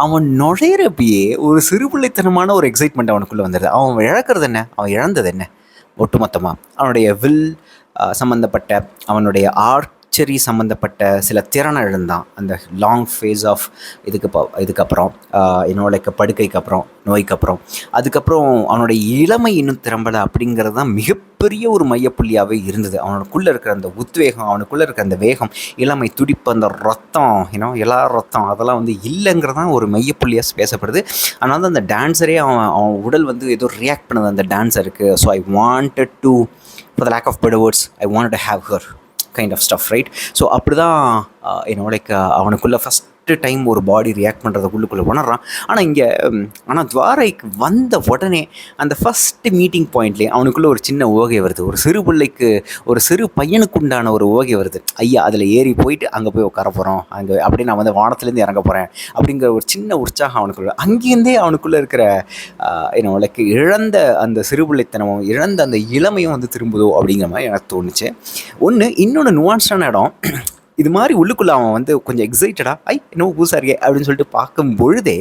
Speaker 1: அவன் நுழையிறப்பயே ஒரு சிறுபிள்ளைத்தனமான ஒரு எக்ஸைட்மெண்ட் அவனுக்குள்ளே வந்துடுது. அவன் இழக்கிறது என்ன, அவன் இழந்தது என்ன ஒட்டுமொத்தமாக? அவனுடைய வில் சம்மந்தப்பட்ட, அவனுடைய ஆர்ச்சரி சம்மந்தப்பட்ட சில திறனை இழந்தான். அந்த லாங் ஃபேஸ் ஆஃப் இதுக்கப்புறம் லைக் படுக்கைக்கு அப்புறம், நோய்க்கு அப்புறம், அதுக்கப்புறம் அவனுடைய இளமை இன்னும் திரும்பலை அப்படிங்கிறது தான் மிகப்பெரிய ஒரு மையப்புள்ளியாகவே இருந்தது. அவனுக்குள்ளே இருக்கிற அந்த உத்வேகம், அவனுக்குள்ளே இருக்கிற அந்த வேகம், இளமை துடிப்பு, அந்த ரத்தம் எல்லா ரத்தம் அதெல்லாம் வந்து இல்லைங்கிறது தான் ஒரு மையப்புள்ளியாக பேசப்படுது. அதனால தான் அந்த டான்ஸரே அவன் உடல் வந்து ஏதோ ரியாக்ட் பண்ணுது அந்த டான்ஸருக்கு. So I wanted to, for the lack of better words, I wanted to have her kind of stuff, right? So அப்படி தான் லைக் அவனுக்குள்ளே ஃபஸ்ட்டு டைம் ஒரு பாடி ரியாக்ட் பண்ணுறதுக்குள்ளுக்குள்ளே உணர்றான். ஆனால் துவாரைக்கு வந்த உடனே அந்த ஃபஸ்ட்டு மீட்டிங் பாயிண்ட்லேயே அவனுக்குள்ளே ஒரு சின்ன ஓகை வருது. ஒரு சிறு பிள்ளைக்கு, ஒரு சிறு பையனுக்கு உண்டான ஒரு ஓகை வருது. ஐயா அதில் ஏறி போயிட்டு அங்கே போய் உட்கார போகிறோம், அங்கே அப்படி நான் வந்து வானத்துலேருந்து இறங்க போகிறேன் அப்படிங்கிற ஒரு சின்ன உற்சாகம் அவனுக்குள்ள. அங்கேருந்தே அவனுக்குள்ளே இருக்கிற லைக் இழந்த அந்த சிறுபிள்ளைத்தனமும் இழந்த அந்த இளமையும் வந்து திரும்புதோ அப்படிங்கிற மாதிரி எனக்கு தோணுச்சு. இன்னொன்று நுவான்ஸான இடம், இது மாதிரி உள்ளுக்குள்ளே அவன் வந்து கொஞ்சம் எக்ஸைட்டடாக என்னவோ புதுசாக இருக்கே அப்படின்னு சொல்லிட்டு பார்க்கும் பொழுதே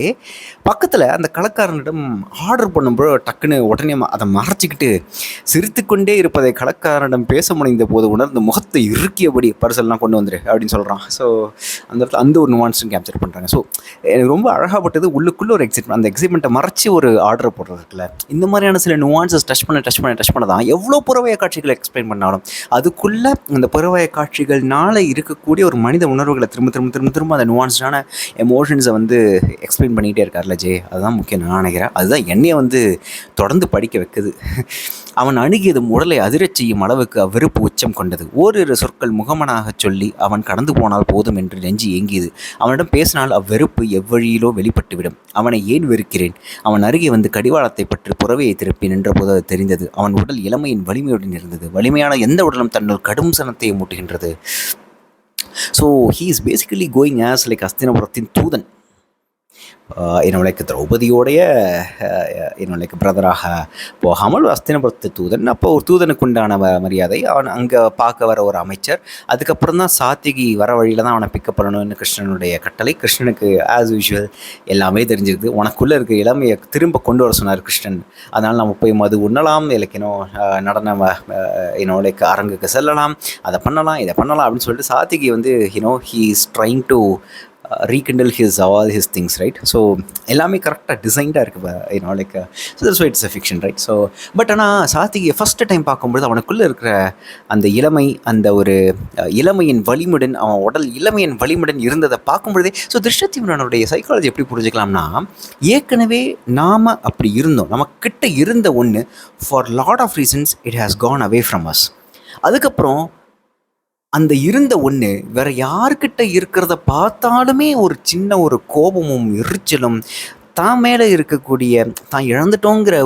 Speaker 1: பக்கத்தில் அந்த கலக்காரனிடம் ஆர்டர் பண்ணும்போது டக்குன்னு உடனே அதை மறைச்சிக்கிட்டு சிரித்து கொண்டே இருப்பதை கலக்காரனிடம் பேச முனைந்த போது உணர்ந்து முகத்தை இறுக்கியபடி பரிசல்லாம் கொண்டு வந்துரு அப்படின்னு சொல்கிறான். ஸோ அந்த இடத்துல அந்த ஒரு நுவான்ஸும் கேப்சர் பண்ணுறாங்க. ஸோ எனக்கு ரொம்ப அழகாகப்பட்டது உள்ளுக்குள்ளே ஒரு எக்ஸைட்மெண்ட், அந்த எக்ஸைட்மெண்ட்டை மறைச்சி ஒரு ஆர்டர் போடுறதுக்குல இந்த மாதிரியான சில நுவான்ஸஸ் டச் பண்ண தான் எவ்வளோ புறவய காட்சிகளை எக்ஸ்பிளைன் பண்ணாலும் அதுக்குள்ளே அந்த புறவய காட்சிகள்னால இருக்கக்கூடிய ஒரு மனித உணர்வுகளை திரும்ப அந்த நுவான்ஸ்டான எமோஷன்ஸை வந்து எக்ஸ்பிளைன் பண்ணிகிட்டே இருக்கார்ல ஜே. அதுதான் முக்கியம் நான் நினைக்கிறேன். அதுதான் என்னையை வந்து தொடர்ந்து படிக்க வைக்குது. அவன் அணுகியதும் உடலை அதிரச் செய்யும் அளவுக்கு அவ்வெறுப்பு உச்சம் கொண்டது. ஓரிரு சொற்கள் முகமனாக சொல்லி அவன் கடந்து போனால் போதும் என்று நெஞ்சு ஏங்கியது. அவனிடம் பேசினால் அவ்வெறுப்பு எவ்வழியிலோ வெளிப்பட்டுவிடும். அவனை ஏன் வெறுக்கிறேன்? அவன் அருகே வந்து கடிவாளத்தை பற்றி புறவையை திருப்பி நின்றபோது அது தெரிந்தது. அவன் உடல் இளமையின் வலிமையுடன் இருந்தது. வலிமையான எந்த உடலும் தன்னுள் கடும் சனத்தை மூட்டுகின்றது. So he is basically going as like அஸ்தினபுரத்தின் தூதன், லைக் திரௌபதியோடைய லைக் பிரதராக போகாமல் அஸ்தினபுரத்து தூதன். அப்போ ஒரு தூதனுக்கு உண்டான மரியாதை. அவன் அங்கே பார்க்க வர ஒரு அமைச்சர். அதுக்கப்புறம் தான் சாத்திகி வர வழியில் தான் அவனை பிக்கப் பண்ணணும்னு கிருஷ்ணனுடைய கட்டளை. கிருஷ்ணனுக்கு ஆஸ் யூஷுவல் எல்லாமே தெரிஞ்சிருக்குது. உனக்குள்ளே இருக்க இளமையை திரும்ப கொண்டு வர சொன்னார் கிருஷ்ணன். அதனால் நம்ம போய் மது உண்ணலாம், லைக் நடன லைக் அரங்குக்கு செல்லலாம், அதை பண்ணலாம், இதை பண்ணலாம் அப்படின்னு சொல்லிட்டு சாத்திகி வந்து he is trying to rekindle all his things, right? So எல்லாமே கரெக்டாக டிசைன்டாக இருக்குது like. So that's why it's a fiction, right? So but ஆனால் சாத்திகை ஃபஸ்ட்டு டைம் பார்க்கும்பொழுது அவனுக்குள்ளே இருக்கிற அந்த இளமை, அந்த ஒரு இளமையின் வலிமுடன், அவன் உடல் இளமையின் வலிமுடன் இருந்ததை பார்க்கும்பொழுதே, ஸோ திருஷ்யத்யும்னனுடைய சைக்காலஜி எப்படி புரிஞ்சுக்கலாம்னா, ஏற்கனவே நாம் அப்படி இருந்தோம், நமக்கிட்ட இருந்த ஒன்று for lot of reasons it has gone away from us. அதுக்கப்புறம் அந்த இருந்த ஒன்று வேற யார்கிட்ட இருக்கிறத பார்த்தாலுமே ஒரு சின்ன ஒரு கோபமும் எரிச்சலும், தான் மேலே இருக்கக்கூடிய தான் இழந்துட்டோங்கிற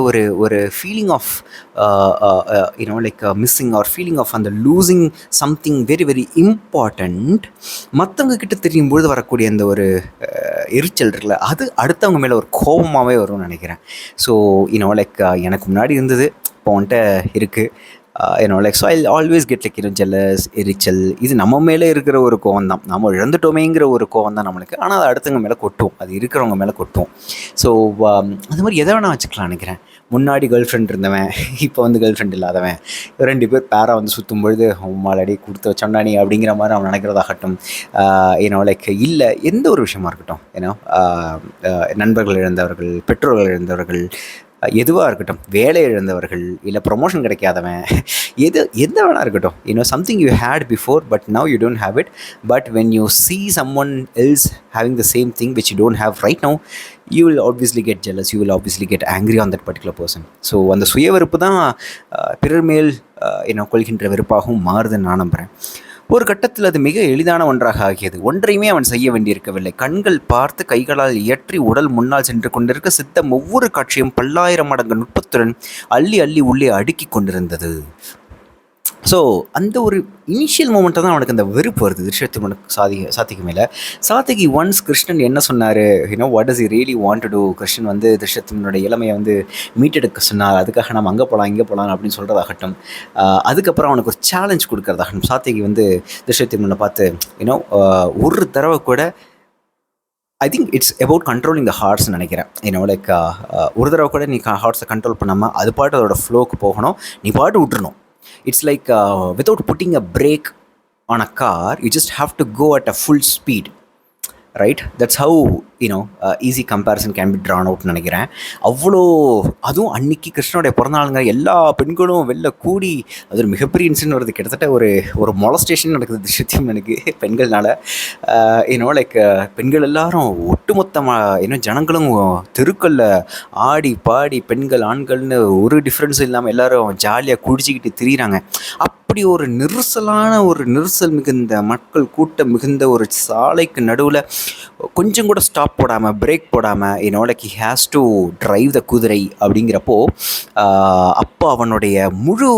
Speaker 1: ஒரு feeling of like missing or feeling of அந்த losing something very very important மற்றவங்க கிட்ட தெரியும்பொழுது வரக்கூடிய அந்த ஒரு எரிச்சல் இருக்குல்ல, அது அடுத்தவங்க மேலே ஒரு கோபமாகவே வரும்னு நினைக்கிறேன். ஸோ லைக் எனக்கு முன்னாடி இருந்தது, இப்போ வந்துட்டு இருக்குது. Like so I always get like jealous, எரிச்சல். இது நம்ம மேலே இருக்கிற ஒரு கோவம் தான், நம்ம இழந்துட்டோமேங்கிற ஒரு கோவம் தான் நம்மளுக்கு. ஆனால் அது அடுத்தவங்க மேலே கொட்டும், அது இருக்கிறவங்க மேலே கொட்டும். ஸோ அது மாதிரி எதை வேணால் வச்சுக்கலாம் நினைக்கிறேன். முன்னாடி கேர்ள் ஃப்ரெண்ட் இருந்தவன் இப்போ வந்து கேர்ள் ஃப்ரெண்ட் இல்லாதவன், 2 பேர் பேராக வந்து சுற்றும் பொழுது உம்மாலடி கொடுத்து வச்சோண்டா நீ அப்படிங்கிற மாதிரி அவன் நினைக்கிறதாகட்டும், லைக் இல்லை எந்த ஒரு விஷயமா இருக்கட்டும், நண்பர்கள் இழந்தவர்கள், பெற்றோர்கள் இழந்தவர்கள், எதுவாக இருக்கட்டும், வேலை இழந்தவர்கள், இல்லை ப்ரொமோஷன் கிடைக்காதவன், எந்த வேணா இருக்கட்டும், something you hate before but now you don't have it. But when you see someone else having the same thing which you don't have right now, you will obviously get jealous, you will obviously get angry on that particular person. So அந்த சுயவெறுப்பு தான் பிறர் மேல் கொள்கின்ற வெறுப்பாகவும் மாறுதுன்னு நான் நம்புகிறேன். ஒரு கட்டத்தில் அது மிக எளிதான ஒன்றாக ஆகியது. ஒன்றையுமே அவன் செய்ய வேண்டியிருக்கவில்லை. கண்கள் பார்த்து கைகளால் இயற்றி உடல் முன்னால் சென்று கொண்டிருக்க சித்தம் ஒவ்வொரு காட்சியும் 10,000 மடங்கு நுட்பத்துடன் அள்ளி அள்ளி உள்ளே அடுக்கி கொண்டிருந்தது. ஸோ அந்த ஒரு இனிஷியல் மூமெண்ட்டை தான் அவனுக்கு அந்த வெறுப்பு வருது திருஷ்யத்யும்னனுக்கு சாத்திக்கு மேலே. சாத்திக்கு ஒன்ஸ் கிருஷ்ணன் என்ன சொன்னார், what does he really want to do, Krishna வந்து திருஷ்யத்யும்னனுடைய இளமையை வந்து மீட்டெடுக்க சொன்னார், அதுக்காக நம்ம அங்கே போகலாம் இங்கே போகலாம் அப்படின்னு சொல்கிறதாகட்டும், அதுக்கப்புறம் அவனுக்கு ஒரு சேலஞ்ச் கொடுக்கறதாகட்டும். சாத்திக்கு வந்து திருஷ்யத்யும்னனை பார்த்து ஒரு தடவை கூட I think it's about controlling the ஹார்ட்ஸ்ன்னு நினைக்கிறேன். லைக் ஒரு தடவை கூட நீ ஹார்ட்ஸை கண்ட்ரோல் பண்ணாமல் அது பாட்டு அதோட ஃப்ளோக்கு போகணும், நீ பாட்டு விட்டுறணும். It's like without putting a brake on a car, you just have to go at a full speed, right? That's how easy comparison can be drawn out நினைக்கிறேன். அவ்வளோ அதுவும் அன்னைக்கு கிருஷ்ணனுடைய பிறந்தநாளுங்க, எல்லா பெண்களும் வெளில கூடி, அது ஒரு மிகப்பெரிய இன்சிடென்ட் வருது. கிட்டத்தட்ட ஒரு மொலஸ்டேஷன் நடக்குது திருஷ்யத்யும்னனுக்கு பெண்கள்னால. லைக் பெண்கள் எல்லாரும் ஒட்டுமொத்தமாக ஜனங்களும் தெருக்களில் ஆடி பாடி, பெண்கள் ஆண்கள்னு ஒரு டிஃப்ரென்ஸும் இல்லாமல் எல்லாரும் ஜாலியாக குடிச்சிக்கிட்டு திரியிறாங்க. அப்படி ஒரு நெரிசல் மிகுந்த மக்கள் கூட்டம் மிகுந்த ஒரு சாலைக்கு நடுவில் கொஞ்சம் கூட ஸ்டாப் போடாமல், பிரேக் போடாமல், like he has to drive the குதிரை அப்படிங்கிறப்போ, அப்போ அவனுடைய முழு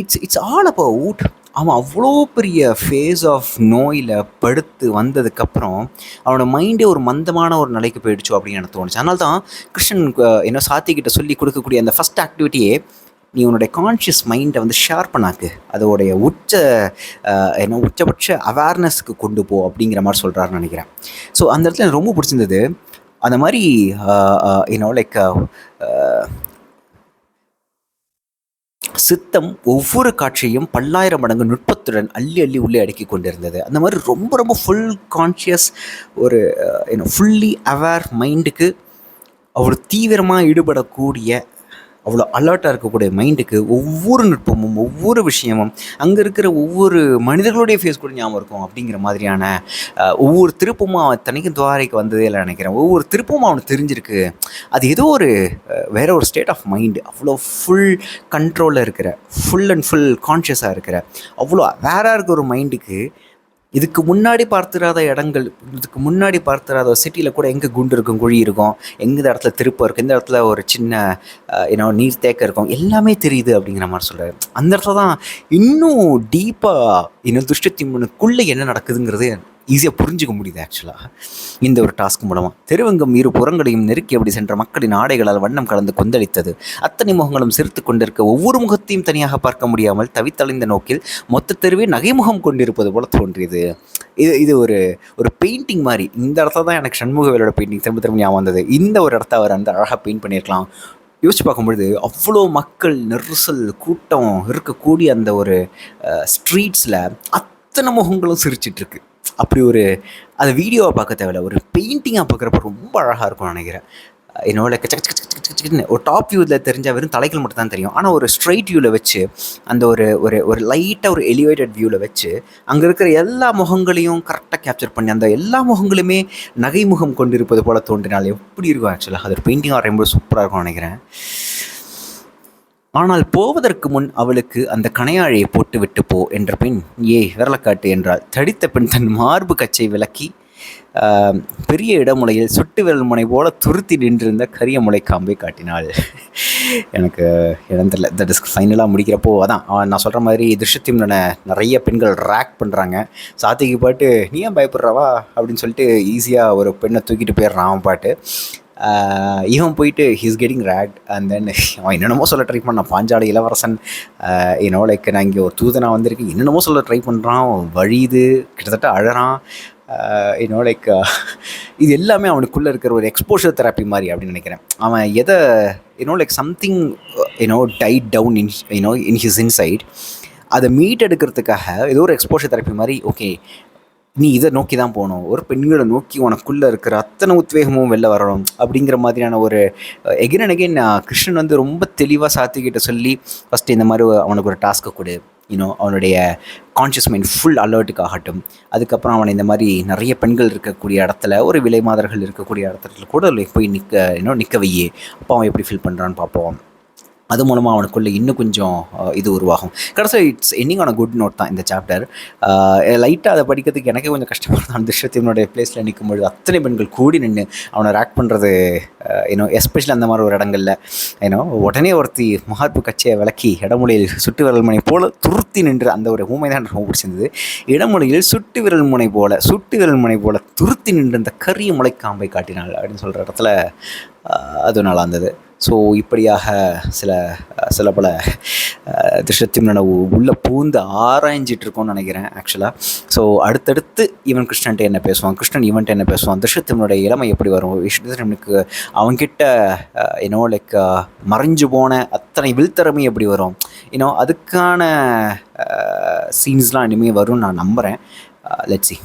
Speaker 1: இட்ஸ் ஆல் அபவுட் அவன் அவ்வளோ பெரிய ஃபேஸ் ஆஃப் நோயில் படுத்து வந்ததுக்கப்புறம் அவனோட மைண்டே ஒரு மந்தமான ஒரு நிலைக்கு போயிடுச்சோ அப்படின்னு எனக்கு தோணுச்சு. அதனால தான் கிருஷ்ணன் சாத்திக்கிட்ட சொல்லி கொடுக்கக்கூடிய அந்த ஃபஸ்ட் ஆக்டிவிட்டியே, நீ உன்னுடைய கான்ஷியஸ் மைண்டை வந்து ஷேர் பண்ணாக்கு, அதோடைய உச்சபட்ச அவேர்னஸ்க்கு கொண்டு போ அப்படிங்கிற மாதிரி சொல்கிறாருன்னு நினைக்கிறேன். ஸோ அந்த இடத்துல எனக்கு ரொம்ப பிடிச்சிருந்தது. அந்த மாதிரி லைக் சித்தம் ஒவ்வொரு காட்சியும் 10,000 மடங்கு நுட்பத்துடன் அள்ளி அள்ளி உள்ளே அடுக்கி கொண்டிருந்தது. அந்த மாதிரி ரொம்ப ரொம்ப ஃபுல் கான்ஷியஸ், ஒரு ஃபுல்லி அவேர் மைண்டுக்கு, அவ்வளோ தீவிரமாக ஈடுபடக்கூடிய, அவ்வளோ அலர்ட்டாக இருக்கக்கூடிய மைண்டுக்கு ஒவ்வொரு நுட்பமும் ஒவ்வொரு விஷயமும் அங்கே இருக்கிற ஒவ்வொரு மனிதர்களுடைய ஃபேஸ் கூட ஞாபகம் இருக்கும் அப்படிங்கிற மாதிரியான ஒவ்வொரு திருப்பமும் அவன் தனிக்கு துவாரைக்கு வந்ததே இல்லை நினைக்கிறேன். ஒவ்வொரு திருப்பமும் அவனுக்கு தெரிஞ்சிருக்கு. அது ஏதோ ஒரு வேற ஒரு ஸ்டேட் ஆஃப் மைண்டு, அவ்வளோ ஃபுல் கண்ட்ரோலில் இருக்கிற, ஃபுல் அண்ட் ஃபுல் கான்ஷியஸாக இருக்கிற, அவ்வளோ வேறாக இருக்கிற ஒரு மைண்டுக்கு இதுக்கு முன்னாடி பார்த்துராத இடங்கள், இதுக்கு முன்னாடி பார்த்துராத சிட்டியில் கூட எங்கே குண்டு இருக்கும், குழி இருக்கும், எந்த இடத்துல திருப்பம் இருக்கும், எந்த இடத்துல ஒரு சின்ன நீர் தேக்கம் இருக்கும், எல்லாமே தெரியுது அப்படிங்கிற மாதிரி சொல்கிறாரு. அந்த இடத்துல தான் இன்னும் டீப்பாக திருஷ்யத்யும்னனுக்குள்ளே என்ன நடக்குதுங்கிறது ஈஸியாக புரிஞ்சுக்க முடியுது ஆக்சுவலாக இந்த ஒரு டாஸ்க் மூலமாக. தெருவெங்கும் இரு புறங்களையும் நெருக்கி அப்படி சென்ற மக்களின் ஆடைகளால் வண்ணம் கலந்து கொந்தளித்தது. அத்தனை முகங்களும் சிரித்து கொண்டிருக்க ஒவ்வொரு முகத்தையும் தனியாக பார்க்க முடியாமல் தவித்தலைந்த நோக்கில் மொத்த தெருவே நகைமுகம் கொண்டிருப்பது போல தோன்றியது. இது ஒரு பெயிண்டிங் மாதிரி. இந்த இடத்துல தான் எனக்கு சண்முகவேலோட பெயிண்டிங் திரும்ப ஞாபகம் வந்தது. இந்த ஒரு இடத்த அவர் அந்த அழகாக பெயிண்ட் பண்ணியிருக்கலாம். யோசிச்சு பார்க்கும்பொழுது அவ்வளோ மக்கள் நெரிசல் கூட்டம் இருக்கக்கூடிய அந்த ஒரு ஸ்ட்ரீட்ஸில் அத்தனை முகங்களும் சிரிச்சிட்ருக்கு. அப்படி அதை வீடியோவை பார்க்க தேவையில்ல, ஒரு பெயிண்டிங்காக பார்க்குறப்ப ரொம்ப அழகாக இருக்கும்னு நினைக்கிறேன். லைக் ஒரு டாப் வியூவில் தெரிஞ்சால் வெறும் தலைகள் மட்டும் தான் தெரியும். ஆனால் ஒரு ஸ்ட்ரைட் வியூவில் வச்சு, அந்த ஒரு லைட்டாக ஒரு எலிவேட்டட் வியூவில் வச்சு அங்கே இருக்கிற எல்லா முகங்களையும் கரெக்டாக கேப்சர் பண்ணி அந்த எல்லா முகங்களுமே நகை முகம் கொண்டிருப்பது போல் தோன்றினால் எப்படி இருக்கும் ஆக்சுவலாக. அது ஒரு பெயிண்டிங்காக வரையும்போது சூப்பராக இருக்கும்னு நினைக்கிறேன். ஆனால் போவதற்கு முன் அவளுக்கு அந்த கணையாழையை போட்டு விட்டு போ என்ற பெண் விரலக்காட்டு என்றாள். தடித்த பெண் தன் மார்பு கச்சை விலக்கி பெரிய இடமுலையில் சுட்டு விரல் முனை போல துருத்தி நின்றிருந்த கரிய முளைக்காம்பை காட்டினாள். எனக்கு இடம் தெரியல. தட் இஸ் ஃபைனலாக முடிக்கிறப்போ அதான் நான் சொல்கிற மாதிரி திருஷ்யத்யும்னனை நிறைய பெண்கள் ரேக் பண்ணுறாங்க. சாத்திக்கு பாட்டு நீ ஏன் பயப்படுறவா அப்படின்னு சொல்லிட்டு ஈஸியாக ஒரு பெண்ணை தூக்கிட்டு போயிடுறான் அவன் பாட்டு. இவன் போயிட்டு he's getting racked and then அவன் என்னென்னமோ சொல்ல ட்ரை பண்ணான். பாஞ்சாலி இளவரசன் லைக் நான் இங்கே ஒரு தூதனாக வந்திருக்கு என்னென்னமோ சொல்ல ட்ரை பண்ணுறான். வழியுது, கிட்டத்தட்ட அழறான். லைக் இது எல்லாமே அவனுக்குள்ளே இருக்கிற ஒரு எக்ஸ்போஷர் தெரப்பி மாதிரி அப்படின்னு நினைக்கிறேன். அவன் எதை like something tied down in his insight, அதை மீட் எடுக்கிறதுக்காக ஏதோ ஒரு எக்ஸ்போஷர் தெரப்பி மாதிரி. ஓகே, நீ இதை நோக்கி தான் போகணும், ஒரு பெண்களை நோக்கி உனக்குள்ளே இருக்கிற அத்தனை உத்வேகமும் வெளில வரணும் அப்படிங்கிற மாதிரியான ஒரு எகைன் அண்ட் எகைன் கிருஷ்ணன் வந்து ரொம்ப தெளிவாக சாத்திக்கிட்ட சொல்லி ஃபஸ்ட்டு இந்த மாதிரி அவனுக்கு ஒரு டாஸ்க்கை கொடு, அவனுடைய கான்ஷியஸ் மைண்ட் ஃபுல் அலர்ட்டுக்காகட்டும். அதுக்கப்புறம் அவனை இந்த மாதிரி நிறைய பெண்கள் இருக்கக்கூடிய இடத்துல, ஒரு விலை மாதர்கள் இருக்கக்கூடிய இடத்துல கூட போய் நிற்க வையே, அப்போ அவன் எப்படி ஃபீல் பண்ணுறான்னு பார்ப்போம். அது மூலமாக அவனுக்குள்ளே இன்னும் கொஞ்சம் இது உருவாகும். கடைசியாக it's ending on good note தான் இந்த சாப்டர். லைட்டாக அதை படிக்கிறதுக்கு எனக்கே கொஞ்சம் கஷ்டமாக தான். திருஷ்யத்யும்னுடைய பிளேஸில் நிற்கும்பொழுது அத்தனை பெண்கள் கூடி நின்று அவனை ரேக் பண்ணுறது, எஸ்பெஷலி அந்த மாதிரி ஒரு இடங்களில் உடனே ஒருத்தி முகார்பு கட்சியை விளக்கி இடமொழியில் சுட்டு விரல் முனை போல் துருத்தி நின்று, அந்த ஒரு ஊமை தான் எனக்கு ரொம்ப பிடிச்சிருந்தது. இடமொழியில் சுட்டு விரல் முனை போல துருத்தி நின்று இந்த கரிய முளைக்காம்பை காட்டினாள் அப்படின்னு சொல்கிற இடத்துல அது நல்லா இருந்தது. ஸோ இப்படியாக சில பல திருஷ்யத்யும்னனை உள்ளே பூந்து ஆராய்ஞ்சிட்ருக்கோன்னு நினைக்கிறேன் ஆக்சுவலாக. ஸோ அடுத்தடுத்து இவன் கிருஷ்ணன்ட்டு என்ன பேசுவான், கிருஷ்ணன் இவன்ட்டு என்ன பேசுவான், திருஷ்யத்யும்னுடைய இளமை எப்படி வரும், திருஷ்யத்யும்னுக்கு அவன்கிட்ட லைக் மறைஞ்சு போன அத்தனை வில்திறமை எப்படி வரும், அதுக்கான சீன்ஸ்லாம் இனிமேல் வரும்னு நான் நம்புகிறேன். Let's see.